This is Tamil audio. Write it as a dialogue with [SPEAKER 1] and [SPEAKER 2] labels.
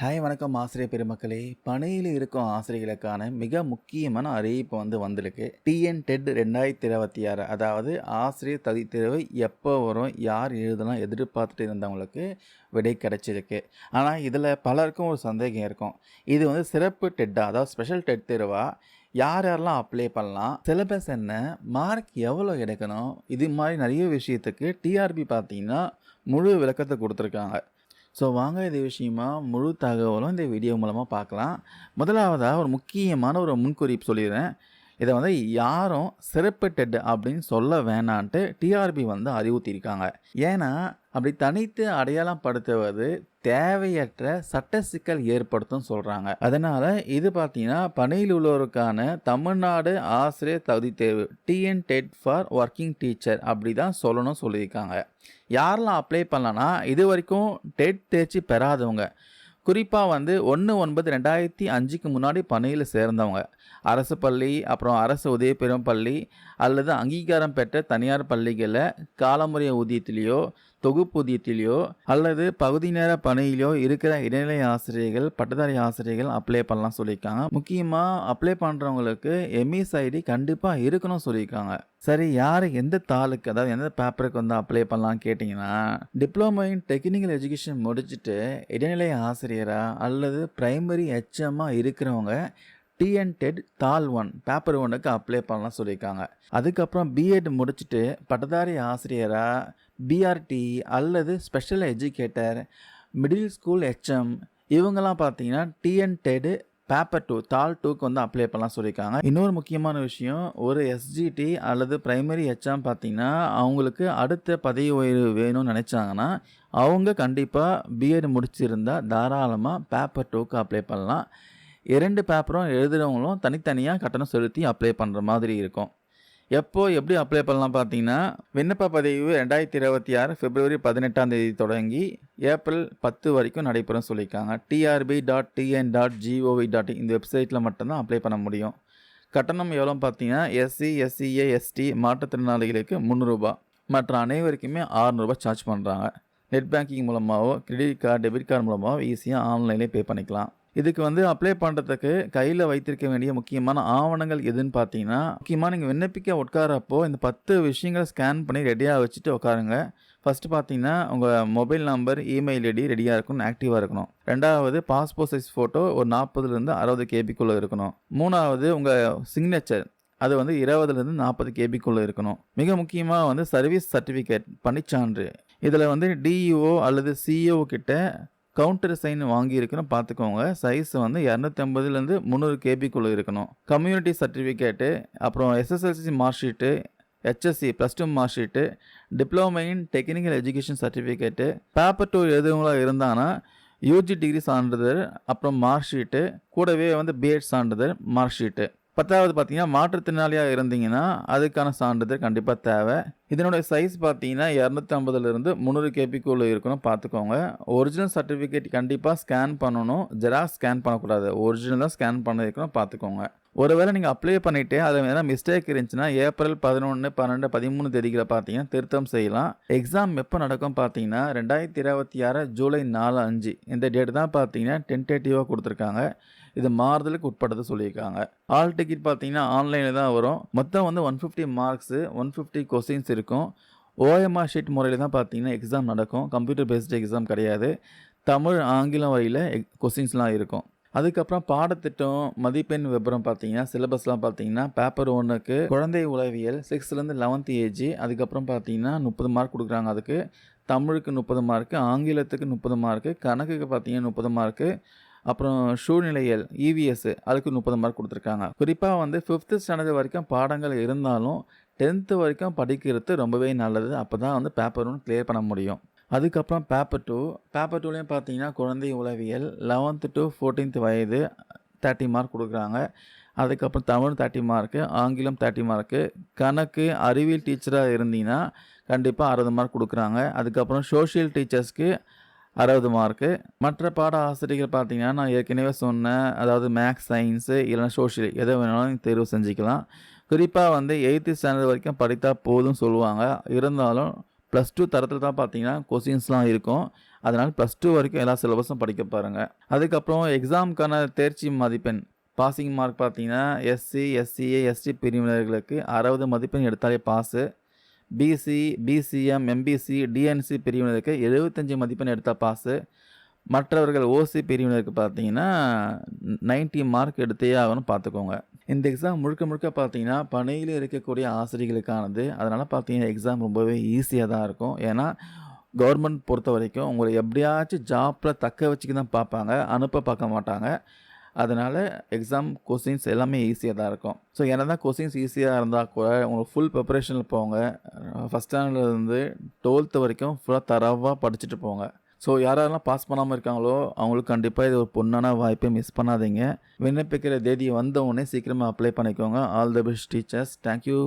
[SPEAKER 1] ஹாய் வணக்கம் ஆசிரியர் பெருமக்களே. பணியில் இருக்கும் ஆசிரியர்களுக்கான மிக முக்கியமான அறிவிப்பு வந்திருக்கு. டிஎன் டெட் 2026 அதாவது ஆசிரியர் தகுதித் தேர்வு எப்போ வரும், யார் எழுதலாம் எதிர்பார்த்துட்டு இருந்தவங்களுக்கு விடை கிடைச்சிருக்கு. ஆனால் இதில் பலருக்கும் ஒரு சந்தேகம் இருக்கும். இது சிறப்பு டெட்டா, அதாவது ஸ்பெஷல் டெட் தேர்வா? யார் யாரெல்லாம் அப்ளை பண்ணலாம், சிலபஸ் என்ன, மார்க் எவ்வளோ எடுக்கணும், இது மாதிரி நிறைய விஷயத்துக்கு டிஆர்பி பார்த்தீங்கன்னா முழு விளக்கத்தை கொடுத்துருக்காங்க. ஸோ வாங்க இது விஷயமா முழு தகவலும் இந்த வீடியோ மூலமாக பார்க்கலாம். முதலாவதாக ஒரு முக்கியமான ஒரு முன்குறிப்பு சொல்லிடுறேன். இதை யாரும் சிறப்பு டெட் அப்படின்னு சொல்ல வேணான்ட்டு டிஆர்பி அறிவுறுத்தியிருக்காங்க. ஏன்னா அப்படி தனித்து அடையாளம் படுத்துவது தேவையற்ற சட்ட சிக்கல் ஏற்படுத்தும் சொல்கிறாங்க. அதனால் இது பார்த்தீங்கன்னா பணியில் உள்ளவருக்கான தமிழ்நாடு ஆசிரியர் தகுதி தேர்வு TN dead for working teacher அப்படி தான் சொல்லணும் சொல்லியிருக்காங்க. யாரெல்லாம் அப்ளை பண்ணலான்னா இது வரைக்கும் டெட் தேர்ச்சி பெறாதவங்க, குறிப்பாக 1/9/2005 முன்னாடி பணியில் சேர்ந்தவங்க, அரசு பள்ளி, அப்புறம் அரசு உதவி பெறும் பள்ளி அல்லது அங்கீகாரம் பெற்ற தனியார் பள்ளிகளில் காலமுறை ஊதியத்திலேயோ தொகுப்பூதியத்திலேயோ அல்லது பகுதி நேர பணியிலையோ இருக்கிற இடைநிலை ஆசிரியர்கள், பட்டதாரி ஆசிரியர்கள் அப்ளை பண்ணலாம் சொல்லியிருக்காங்க. முக்கியமாக அப்ளை பண்ணுறவங்களுக்கு எம்இஎஸ் ஐடி கண்டிப்பாக இருக்கணும் சொல்லியிருக்காங்க. சரி, யார் எந்த தாளுக்கு, அதாவது எந்த பேப்பருக்கு அப்ளை பண்ணலான்னு கேட்டிங்கன்னா, டிப்ளமோ இன் டெக்னிக்கல் எஜுகேஷன் முடிச்சுட்டு இடைநிலை ஆசிரியராக அல்லது பிரைமரி ஹெச்எம்மாக இருக்கிறவங்க டிஎன் டெட் தாள் 1 பேப்பர் 1க்கு அப்ளை பண்ணலாம் சொல்லியிருக்காங்க. அதுக்கப்புறம் பிஎட் முடிச்சுட்டு பட்டதாரி ஆசிரியராக பிஆர்டி அல்லது special educator, middle school HM இவங்கெல்லாம் பார்த்தீங்கன்னா டிஎன் டெட் பேப்பர் 2 தாள் 2க்கு அப்ளை பண்ணலாம் சொல்லியிருக்காங்க. இன்னொரு முக்கியமான விஷயம், ஒரு எஸ்ஜிடி அல்லது பிரைமரி ஹெச்எம் பார்த்தீங்கன்னா அவங்களுக்கு அடுத்த பதவி உயர்வு வேணும்னு நினச்சாங்கன்னா அவங்க கண்டிப்பாக பிஎட் முடிச்சிருந்தா தாராளமாக பேப்பர் 2க்கு அப்ளை பண்ணலாம். 2 பேப்பரும் எழுதுகிறவங்களும் தனித்தனியாக கட்டணம் செலுத்தி அப்ளை பண்ணுற மாதிரி இருக்கும். எப்படி அப்ளை பண்ணலாம் பார்த்தீங்கன்னா, விண்ணப்ப பதிவு 2026 பிப்ரவரி 18 தொடங்கி ஏப்ரல் 10 வரைக்கும் நடைபெறும் சொல்லியிருக்காங்க. trb.tn.gov.in இந்த வெப்சைட்டில் மட்டும்தான் அப்ளை பண்ண முடியும். கட்டணம் எவ்வளோ பார்த்தீங்கன்னா, எஸ்சி, எஸ்சிஏ, எஸ்டி மாற்றுத்திறனாளிகளுக்கு ரூ. 300, மற்ற அனைவருக்குமே ரூ. 600 சார்ஜ் பண்ணுறாங்க. நெட் பேங்கிங் மூலமாகவோ கிரெடிட் கார்டு, டெபிட் கார்டு மூலமாகவோ ஈஸியாக ஆன்லைன்லேயே பே பண்ணிக்கலாம். இதுக்கு அப்ளை பண்ணுறதுக்கு கையில் வைத்திருக்க வேண்டிய முக்கியமான ஆவணங்கள் எதுன்னு பார்த்தீங்கன்னா, முக்கியமாக நீங்கள் விண்ணப்பிக்க உட்காரப்போ இந்த 10 விஷயங்களை ஸ்கேன் பண்ணி ரெடியாக வச்சுட்டு உட்காருங்க. ஃபஸ்ட்டு பார்த்தீங்கன்னா உங்கள் மொபைல் நம்பர், இமெயில் ஐடி ரெடியாக இருக்கணும், ஆக்டிவாக இருக்கணும். 2வது பாஸ்போர்ட் சைஸ் ஃபோட்டோ ஒரு 40லேருந்து 60 கேபிக்குள்ளே இருக்கணும். 3வது உங்கள் சிக்னேச்சர் அது 20லேருந்து 40 கேபிக்குள்ளே இருக்கணும். மிக முக்கியமாக சர்வீஸ் சர்டிஃபிகேட் பணிச்சான்று இதில் டிஇஓ அல்லது சிஇஓ கிட்ட கவுண்டர் சைன் வாங்கியிருக்கணும் பார்த்துக்கோங்க. சைஸ் 250லேருந்து 300 கேபிக்குள்ளே இருக்கணும். கம்யூனிட்டி சர்டிஃபிகேட்டு, அப்புறம் SSLC mark sheet, HSC +2 mark sheet, diploma in technical education certificate, paper 2 எழுதுவங்களாக இருந்தாங்கன்னா யூஜி டிகிரி சான்றிதழ், அப்புறம் மார்க் ஷீட்டு, கூடவே பிஎட் சான்றிதழ், மார்க் ஷீட்டு. 10வது பார்த்தீங்கன்னா மாற்றுத்திறனாளியாக இருந்தீங்கன்னா அதுக்கான சான்றிதழ் கண்டிப்பாக தேவை. இதனுடைய சைஸ் பார்த்தீங்கன்னா 250லேருந்து 300 கேபிக்குள்ளே இருக்கணும் பார்த்துக்கோங்க. ஒரிஜினல் சர்டிஃபிகேட் கண்டிப்பாக ஸ்கேன் பண்ணணும், ஜெராக்ஸ் ஸ்கேன் பண்ணக்கூடாது, ஒரிஜினல் தான் ஸ்கேன் பண்ணியிருக்கணும் பார்த்துக்கோங்க. ஒருவேளை நீங்கள் அப்ளை பண்ணிவிட்டு அதில் எதனா மிஸ்டேக் இருந்துச்சுன்னா ஏப்ரல் 11, 12, 13 தேதிகளை பார்த்தீங்கன்னா திருத்தம் செய்யலாம். எக்ஸாம் எப்போ நடக்கும் பார்த்தீங்கன்னா 2026 ஜூலை 4, 5 இந்த டேட் தான் பார்த்தீங்கன்னா டென்டேட்டிவாக கொடுத்துருக்காங்க. இது மாறுதலுக்கு உட்பட்டது சொல்லியிருக்காங்க. ஆல் டிக்கெட் பார்த்தீங்கன்னா ஆன்லைனில் தான் வரும். மொத்தம் 150 மார்க்ஸு, 150 கொஸ்டின்ஸ் இருக்கும். ஓஎம்ஆர் ஷீட் முறையில் தான் பார்த்தீங்கன்னா எக்ஸாம் நடக்கும். கம்ப்யூட்டர் பேஸ்டு எக்ஸாம் கிடையாது. தமிழ், ஆங்கிலம் வழியில் கொஸ்டின்ஸ்லாம் இருக்கும். அதுக்கப்புறம் பாடத்திட்டம், மதிப்பெண் விபரம் பார்த்தீங்கன்னா சிலபஸ்லாம் பார்த்தீங்கன்னா பேப்பர் 1க்கு குழந்தை உளவியல் 6லேருந்து 11th ஏஜ், அதுக்கப்புறம் பார்த்தீங்கன்னா 30 மார்க் கொடுக்குறாங்க. அதுக்கு தமிழுக்கு 30 மார்க்கு, ஆங்கிலத்துக்கு 30 மார்க்கு, கணக்குக்கு பார்த்தீங்கன்னா 30 மார்க்கு, அப்புறம் சூழ்நிலையல் இவிஎஸ் அதுக்கு 30 மார்க் கொடுத்துருக்காங்க. குறிப்பாக 5th ஸ்டாண்டர்ட் வரைக்கும் பாடங்கள் இருந்தாலும் 10th வரைக்கும் படிக்கிறது ரொம்பவே நல்லது. அப்போ தான் பேப்பர் 1 கிளியர் பண்ண முடியும். அதுக்கப்புறம் பேப்பர் 2, பேப்பர் 2லேயும் பார்த்தீங்கன்னா குழந்தை உளவியல் 11th to 14th வயது 30 மார்க் கொடுக்குறாங்க. அதுக்கப்புறம் தமிழ் 30 மார்க்கு, ஆங்கிலம் 30 மார்க்கு, கணக்கு அறிவியல் டீச்சராக இருந்தீங்கன்னா கண்டிப்பாக 60 மார்க் கொடுக்குறாங்க. அதுக்கப்புறம் சோஷியல் டீச்சர்ஸ்க்கு 60 மார்க்கு. மற்ற பாட ஆசிரியர்கள் பார்த்தீங்கன்னா நான் ஏற்கனவே சொன்னேன், அதாவது மேக்ஸ், சயின்ஸு இல்லைனா சோஷியல் எதை வேணாலும் தேர்வு செஞ்சுக்கலாம். குறிப்பாக 8th ஸ்டாண்டர்ட் வரைக்கும் படித்தா போதும் சொல்லுவாங்க. இருந்தாலும் +2 தரத்தில் தான் பார்த்தீங்கன்னா கொஸ்டின்ஸ்லாம் இருக்கும். அதனால் +2 வரைக்கும் எல்லா சிலபஸும் படிக்க பாருங்க. அதுக்கப்புறம் எக்ஸாமுக்கான தேர்ச்சி மதிப்பெண் பாசிங் மார்க் பார்த்தீங்கன்னா எஸ்சி, எஸ்சிஏ, எஸ்டி பிரிவினர்களுக்கு 60 மதிப்பெண் எடுத்தாலே pass. BC, BCM, MBC, DNC பிரிவினருக்கு 75 மதிப்பெண் எடுத்தால் பாஸு. மற்றவர்கள் ஓசி பிரிவினருக்கு பார்த்தீங்கன்னா 90 மார்க் எடுத்தே ஆகணும் பார்த்துக்கோங்க. இந்த எக்ஸாம் முழுக்க முழுக்க பார்த்தீங்கன்னா பணியில் இருக்கக்கூடிய ஆசிரியர்களுக்கானது. அதனால் பார்த்தீங்கன்னா எக்ஸாம் ரொம்பவே ஈஸியாக தான் இருக்கும். ஏன்னா கவர்மெண்ட் பொறுத்த வரைக்கும் உங்களை எப்படியாச்சும் ஜாப்பில் தக்க வச்சுக்க தான் பார்ப்பாங்க, அனுப்ப பார்க்க மாட்டாங்க. அதனால் எக்ஸாம் கொஸ்டின்ஸ் எல்லாமே ஈஸியாக தான் இருக்கும். ஸோ என்ன தான் கொஸ்டின்ஸ் ஈஸியாக இருந்தால் கூட உங்களுக்கு ஃபுல் ப்ரிப்பரேஷனில் போங்க. ஃபஸ்ட் ஸ்டாண்டர்ட்லேருந்து 12th வரைக்கும் ஃபுல்லாக தரவாக படிச்சுட்டு போங்க. ஸோ யாரெல்லாம் பாஸ் பண்ணாமல் இருக்காங்களோ அவங்களுக்கு கண்டிப்பாக இது ஒரு பொன்னான வாய்ப்பை மிஸ் பண்ணாதீங்க. விண்ணப்பிக்கிற தேதி வந்த உடனே சீக்கிரமாக அப்ளை பண்ணிக்கோங்க. All the best teachers. Thank you.